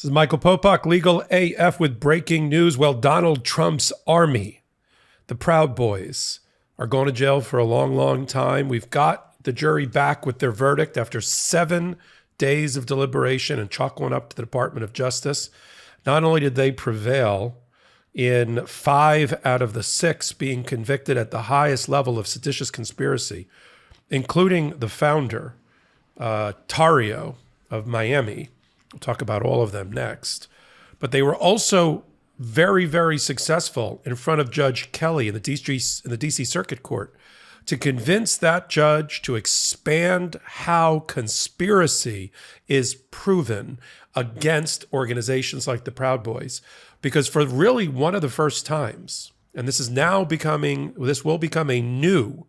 This is Michael Popok, Legal AF, with breaking news. Well, Donald Trump's army, the Proud Boys, are going to jail for a long, long time. We've got the jury back with their verdict after 7 days of deliberation and chalk one up to the Department of Justice. Not only did they prevail in 5 out of the 6 being convicted at the highest level of seditious conspiracy, including the founder, Tario of Miami. We'll talk about all of them next. But they were also very, very successful in front of Judge Kelly in the DC Circuit Court to convince that judge to expand how conspiracy is proven against organizations like the Proud Boys. Because for really one of the first times, and this will become a new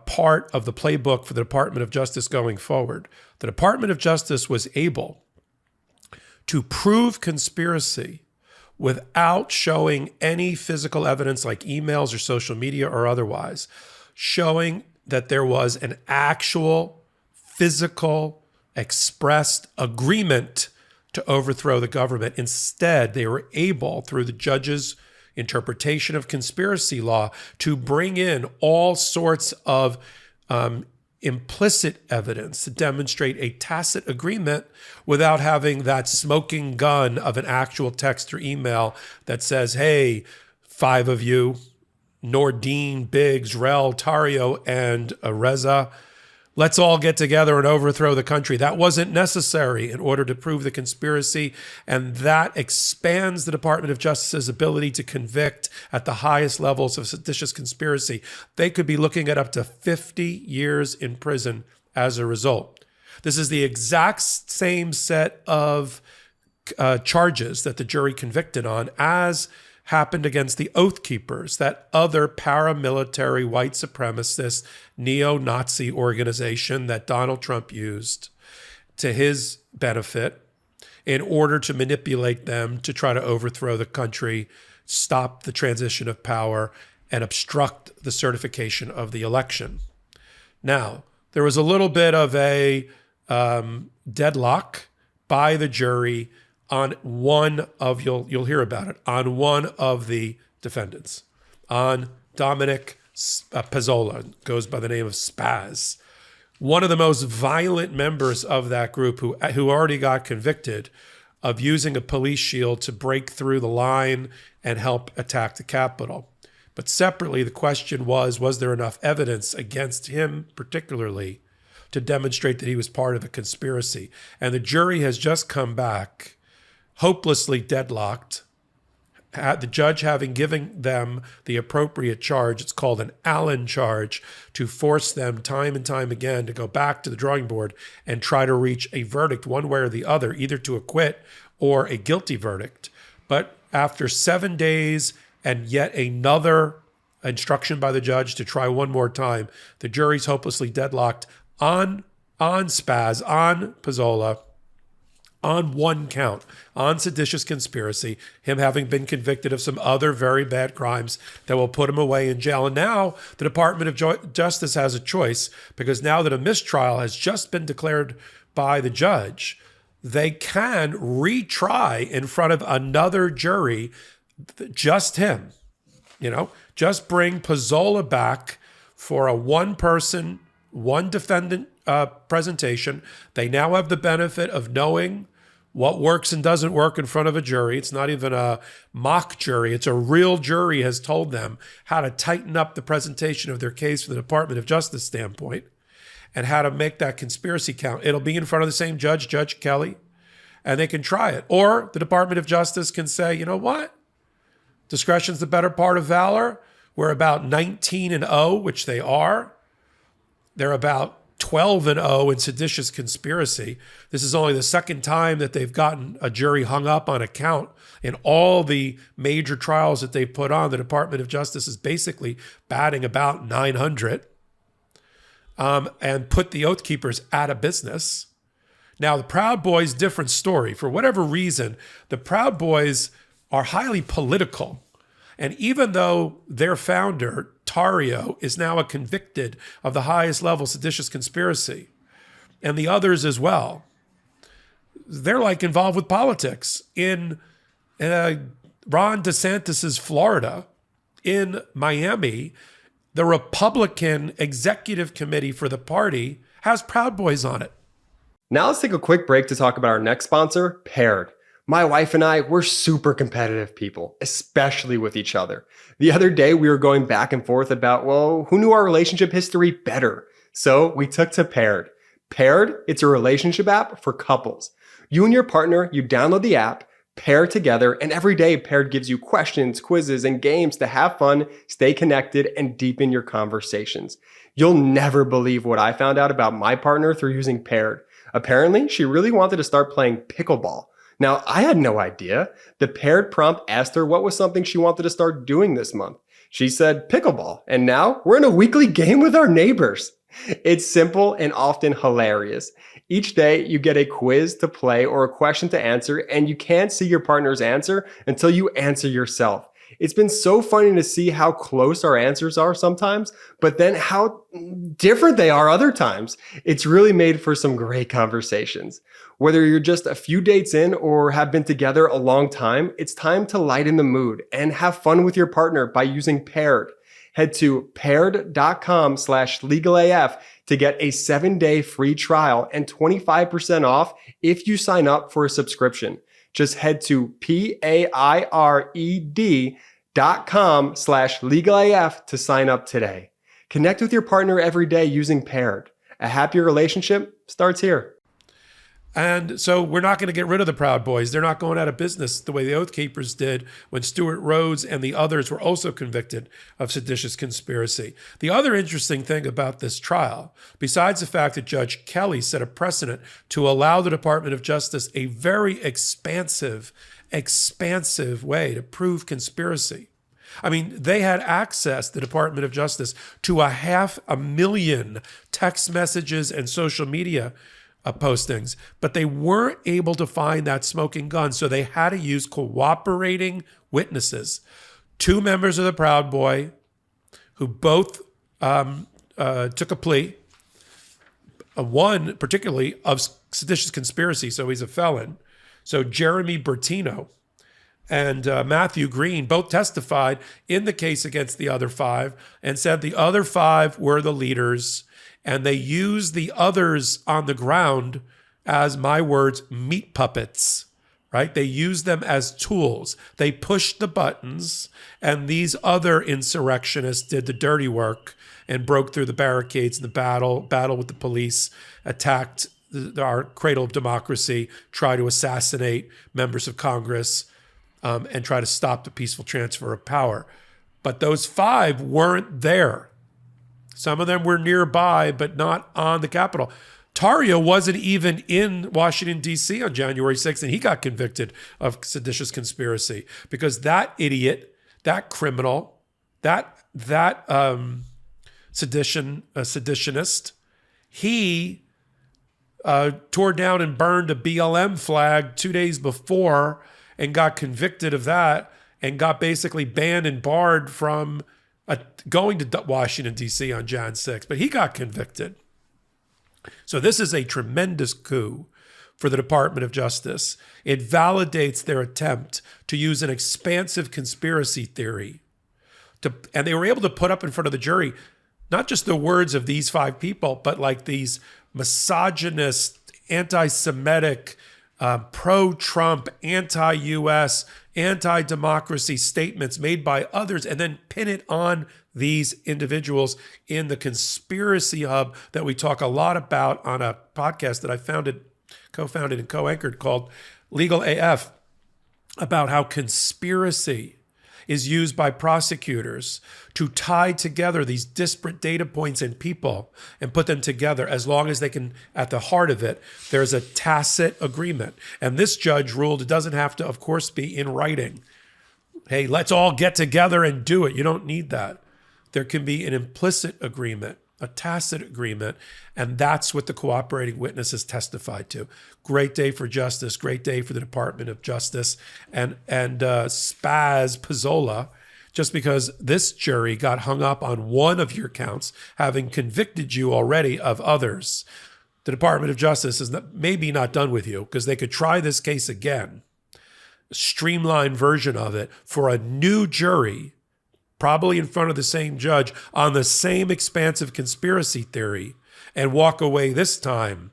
part of the playbook for the Department of Justice going forward. The Department of Justice was able to prove conspiracy without showing any physical evidence like emails or social media or otherwise, showing that there was an actual physical expressed agreement to overthrow the government. Instead, they were able, through the judge's interpretation of conspiracy law, to bring in all sorts of implicit evidence to demonstrate a tacit agreement without having that smoking gun of an actual text or email that says, hey, 5 of you, Nordine, Biggs, Rel, Tario, and Reza, let's all get together and overthrow the country. That wasn't necessary in order to prove the conspiracy, and that expands the Department of Justice's ability to convict at the highest levels of seditious conspiracy. They could be looking at up to 50 years in prison as a result. This is the exact same set of charges that the jury convicted on as happened against the Oath Keepers, that other paramilitary white supremacist neo-Nazi organization that Donald Trump used to his benefit in order to manipulate them to try to overthrow the country, stop the transition of power, and obstruct the certification of the election. Now, there was a little bit of a deadlock by the jury on one of, you'll hear about it, on one of the defendants, on Dominic Pezzola, goes by the name of Spaz, one of the most violent members of that group who already got convicted of using a police shield to break through the line and help attack the Capitol. But separately, the question was there enough evidence against him particularly to demonstrate that he was part of a conspiracy? And the jury has just come back hopelessly deadlocked, the judge having given them the appropriate charge. It's called an Allen charge, to force them time and time again to go back to the drawing board and try to reach a verdict one way or the other, either to acquit or a guilty verdict. But after 7 days and yet another instruction by the judge to try one more time, the jury's hopelessly deadlocked on Spaz, on Pezzola, on one count, on seditious conspiracy, him having been convicted of some other very bad crimes that will put him away in jail. And now the Department of Justice has a choice, because now that a mistrial has just been declared by the judge, they can retry in front of another jury, just him. Just bring Pezzola back for a one-person, one-defendant presentation. They now have the benefit of knowing what works and doesn't work in front of a jury. It's not even a mock jury. It's a real jury has told them how to tighten up the presentation of their case from the Department of Justice standpoint and how to make that conspiracy count. It'll be in front of the same judge, Judge Kelly, and they can try it. Or the Department of Justice can say, you know what? Discretion's the better part of valor. We're about 19-0, which they are. They're about 12-0 in seditious conspiracy. This is only the second time that they've gotten a jury hung up on a count. In all the major trials that they've put on, the Department of Justice is basically batting about 900 and put the Oath Keepers out of business. Now, the Proud Boys, different story. For whatever reason, the Proud Boys are highly political. And even though their founder, Tario, is now a convicted of the highest level seditious conspiracy, and the others as well, they're like involved with politics. In Ron DeSantis's Florida, in Miami, the Republican executive committee for the party has Proud Boys on it. Now let's take a quick break to talk about our next sponsor, Paired. My wife and I, we're super competitive people, especially with each other. The other day, we were going back and forth about, well, who knew our relationship history better? So we took to Paired. Paired, it's a relationship app for couples. You and your partner, you download the app, pair together, and every day Paired gives you questions, quizzes, and games to have fun, stay connected, and deepen your conversations. You'll never believe what I found out about my partner through using Paired. Apparently, she really wanted to start playing pickleball. Now, I had no idea. The Paired prompt asked her what was something she wanted to start doing this month. She said pickleball, and now we're in a weekly game with our neighbors. It's simple and often hilarious. Each day, you get a quiz to play or a question to answer, and you can't see your partner's answer until you answer yourself. It's been so funny to see how close our answers are sometimes, but then how different they are other times. It's really made for some great conversations. Whether you're just a few dates in or have been together a long time, it's time to lighten the mood and have fun with your partner by using Paired. Head to paired.com/legalaf to get a 7-day free trial and 25% off if you sign up for a subscription. Just head to paired.com/legalaf to sign up today. Connect with your partner every day using Paired. A happier relationship starts here. And so we're not going to get rid of the Proud Boys. They're not going out of business the way the Oath Keepers did when Stuart Rhodes and the others were also convicted of seditious conspiracy. The other interesting thing about this trial, besides the fact that Judge Kelly set a precedent to allow the Department of Justice a very expansive way to prove conspiracy. I mean, they had access, the Department of Justice, to 500,000 text messages and social media postings, but they weren't able to find that smoking gun, so they had to use cooperating witnesses. 2 members of the Proud Boy who both took a plea, one particularly of seditious conspiracy, so he's a felon. So Jeremy Bertino and Matthew Green both testified in the case against the other 5 and said the other 5 were the leaders, and they used the others on the ground as, my words, meat puppets, right? They used them as tools. They pushed the buttons, and these other insurrectionists did the dirty work and broke through the barricades in the battle with the police, attacked our cradle of democracy, tried to assassinate members of Congress, and try to stop the peaceful transfer of power. But those 5 weren't there. Some of them were nearby, but not on the Capitol. Tarrio wasn't even in Washington, D.C. on January 6th, and he got convicted of seditious conspiracy because that idiot, that criminal, that seditionist, he tore down and burned a BLM flag 2 days before and got convicted of that and got basically banned and barred from going to Washington, D.C. on Jan 6th, but he got convicted. So this is a tremendous coup for the Department of Justice. It validates their attempt to use an expansive conspiracy theory. And they were able to put up in front of the jury not just the words of these 5 people, but like these misogynist, anti-Semitic, pro-Trump, anti-U.S., anti-democracy statements made by others, and then pin it on these individuals in the conspiracy hub that we talk a lot about on a podcast that I co-founded and co-anchored called Legal AF, about how conspiracy is used by prosecutors to tie together these disparate data points and people and put them together as long as they can, at the heart of it, there's a tacit agreement. And this judge ruled it doesn't have to, of course, be in writing. Hey, let's all get together and do it. You don't need that. There can be an implicit agreement, a tacit agreement, and that's what the cooperating witnesses testified to. Great day for justice, great day for the Department of Justice, and Spaz Pizzola, just because this jury got hung up on one of your counts, having convicted you already of others. the Department of Justice is maybe not done with you, because they could try this case again, a streamlined version of it for a new jury, probably in front of the same judge on the same expansive conspiracy theory, and walk away this time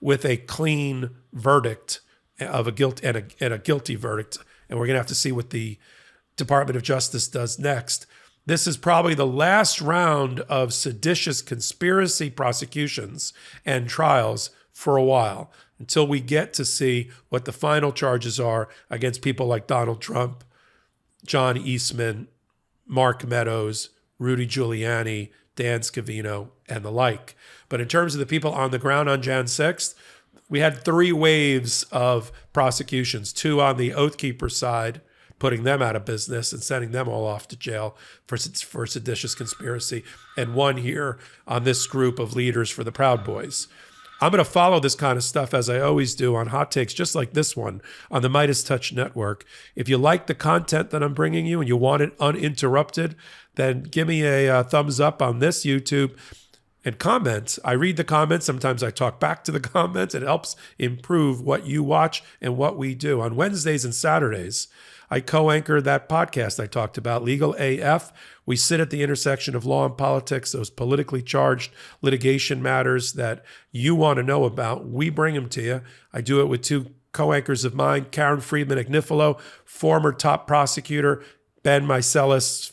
with a clean verdict of a guilty verdict. And we're going to have to see what the Department of Justice does next. This is probably the last round of seditious conspiracy prosecutions and trials for a while, until we get to see what the final charges are against people like Donald Trump, John Eastman, Mark Meadows, Rudy Giuliani, Dan Scavino, and the like. But in terms of the people on the ground on Jan 6th, we had 3 waves of prosecutions, 2 on the Oath Keeper side, putting them out of business and sending them all off to jail for seditious conspiracy, and 1 here on this group of leaders for the Proud Boys. I'm going to follow this kind of stuff, as I always do, on hot takes just like this one on the MeidasTouch Network. If you like the content that I'm bringing you and you want it uninterrupted, then give me a thumbs up on this YouTube and comment. I read the comments. Sometimes I talk back to the comments. It helps improve what you watch and what we do. On Wednesdays and Saturdays, I co-anchor that podcast I talked about, Legal AF. We sit at the intersection of law and politics, those politically charged litigation matters that you want to know about. We bring them to you. I do it with 2 co-anchors of mine, Karen Friedman-Agnifilo, former top prosecutor, Ben Meiselas,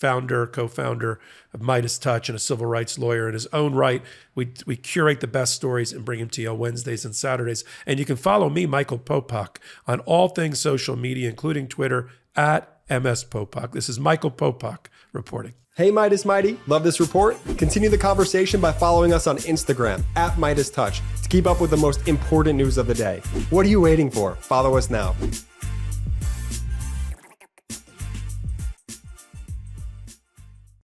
co-founder of MeidasTouch and a civil rights lawyer in his own right. We curate the best stories and bring them to you on Wednesdays and Saturdays. And you can follow me, Michael Popok, on all things social media, including Twitter, at MS Popok. This is Michael Popok reporting. Hey, Meidas Mighty, love this report? Continue the conversation by following us on Instagram, at MeidasTouch, to keep up with the most important news of the day. What are you waiting for? Follow us now.